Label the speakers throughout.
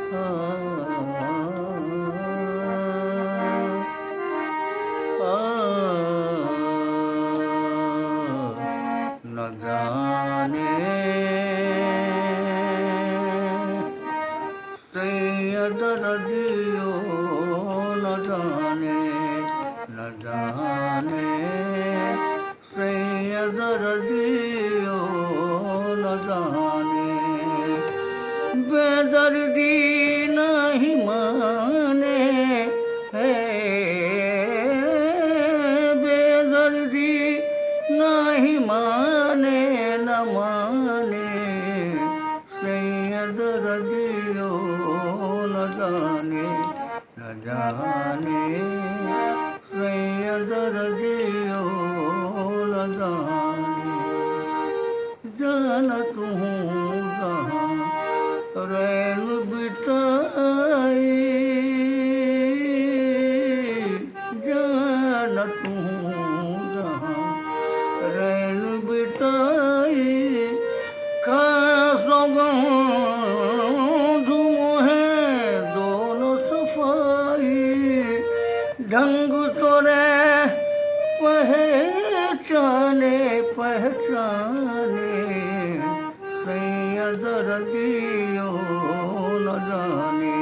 Speaker 1: न जाने सैयद रजियो न जाने सैयद रजियो न जाने बेदर्दी नहीं माने है बेदर्दी नहीं माने न माने सैयद रजियो न जाने सैयद रजियो न जाने जानत हूँ जहाँ रैन बिताई जानत हूँ जहाँ रैन बिताई खासों ढंग तोरे पहचाने सैयद रजियो न जाने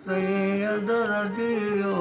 Speaker 1: सैयद रजियो